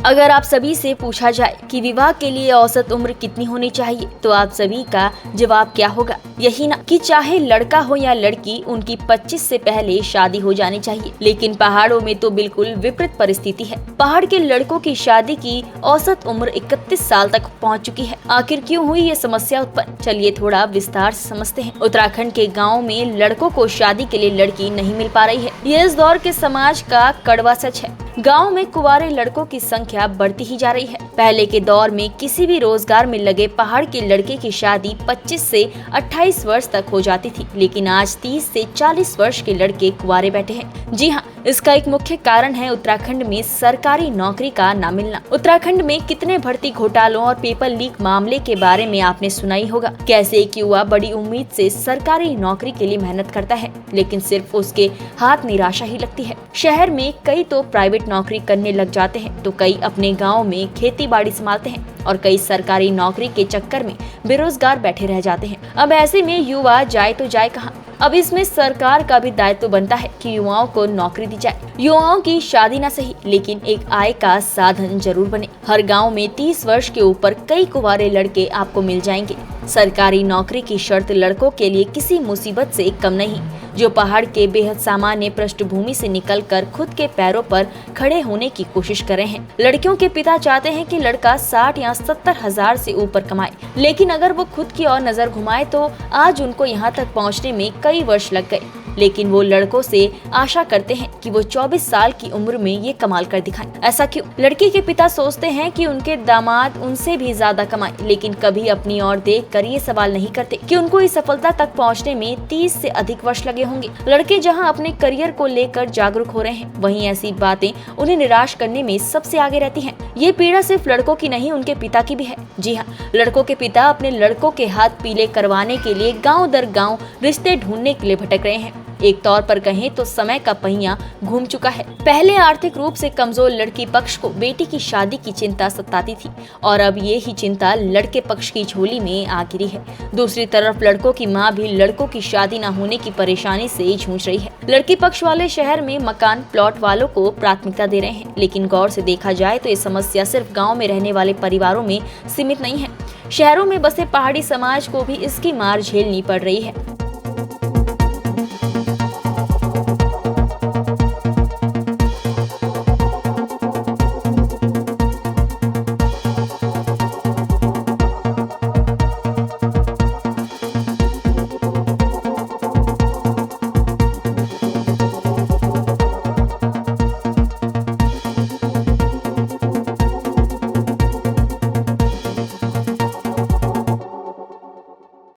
अगर आप सभी से पूछा जाए कि विवाह के लिए औसत उम्र कितनी होनी चाहिए, तो आप सभी का जवाब क्या होगा? यही ना कि चाहे लड़का हो या लड़की, उनकी 25 से पहले शादी हो जानी चाहिए। लेकिन पहाड़ों में तो बिल्कुल विपरीत परिस्थिति है। पहाड़ के लड़कों की शादी की औसत उम्र 31 साल तक पहुंच चुकी है। आखिर क्यों हुई ये समस्या उत्पन्न? चलिए थोड़ा विस्तार से समझते हैं। उत्तराखंड के गाँव में लड़कों को शादी के लिए लड़की नहीं मिल पा रही है। ये इस दौर के समाज का कड़वा सच है। गांव में कुंवारे लड़कों की संख्या बढ़ती ही जा रही है। पहले के दौर में किसी भी रोजगार में लगे पहाड़ के लड़के की शादी 25 से 28 वर्ष तक हो जाती थी, लेकिन आज 30 से 40 वर्ष के लड़के कुंवारे बैठे हैं। जी हाँ, इसका एक मुख्य कारण है उत्तराखंड में सरकारी नौकरी का न मिलना। उत्तराखंड में कितने भर्ती घोटालों और पेपर लीक मामले के बारे में आपने सुना ही होगा। कैसे एक युवा बड़ी उम्मीद से सरकारी नौकरी के लिए मेहनत करता है, लेकिन सिर्फ उसके हाथ निराशा ही लगती है। शहर में कई तो प्राइवेट नौकरी करने लग जाते हैं, तो कई अपने गाँव में खेती बाड़ी संभालते हैं और कई सरकारी नौकरी के चक्कर में बेरोजगार बैठे रह जाते हैं। अब ऐसे में युवा जाए तो जाए कहाँ? अब इसमें सरकार का भी दायित्व बनता है कि युवाओं को नौकरी दी जाए। युवाओं की शादी ना सही, लेकिन एक आय का साधन जरूर बने। हर गांव में 30 वर्ष के ऊपर कई कुंवारे लड़के आपको मिल जाएंगे। सरकारी नौकरी की शर्त लड़कों के लिए किसी मुसीबत से कम नहीं, जो पहाड़ के बेहद सामान्य पृष्ठभूमि से निकलकर खुद के पैरों पर खड़े होने की कोशिश कर रहे हैं। लड़कियों के पिता चाहते हैं कि लड़का 60 या 70 हजार से ऊपर कमाए, लेकिन अगर वो खुद की ओर नजर घुमाए तो आज उनको यहाँ तक पहुँचने में कई वर्ष लग गए। लेकिन वो लड़कों से आशा करते हैं कि वो 24 साल की उम्र में ये कमाल कर दिखाएं। ऐसा क्यों? लड़की के पिता सोचते हैं कि उनके दामाद उनसे भी ज्यादा कमाएं, लेकिन कभी अपनी ओर देखकर ये सवाल नहीं करते कि उनको इस सफलता तक पहुंचने में 30 से अधिक वर्ष लगे होंगे। लड़के जहां अपने करियर को लेकर जागरूक हो रहे हैं, वहीं ऐसी बातें उन्हें निराश करने में सबसे आगे रहती हैं। ये पीड़ा सिर्फ लड़कों की नहीं, उनके पिता की भी है। जी हाँ, लड़कों के पिता अपने लड़कों के हाथ पीले करवाने के लिए गाँव दर गाँव रिश्ते ढूंढने के लिए भटक रहे हैं। एक तौर पर कहें तो समय का पहिया घूम चुका है। पहले आर्थिक रूप से कमजोर लड़की पक्ष को बेटी की शादी की चिंता सताती थी, और अब ये ही चिंता लड़के पक्ष की झोली में आ गिरी है। दूसरी तरफ लड़कों की मां भी लड़कों की शादी न होने की परेशानी से जूझ रही है। लड़की पक्ष वाले शहर में मकान प्लॉट वालों को प्राथमिकता दे रहे हैं, लेकिन गौर से देखा जाए तो ये समस्या सिर्फ गाँव में रहने वाले परिवारों में सीमित नहीं है। शहरों में बसे पहाड़ी समाज को भी इसकी मार झेलनी पड़ रही है।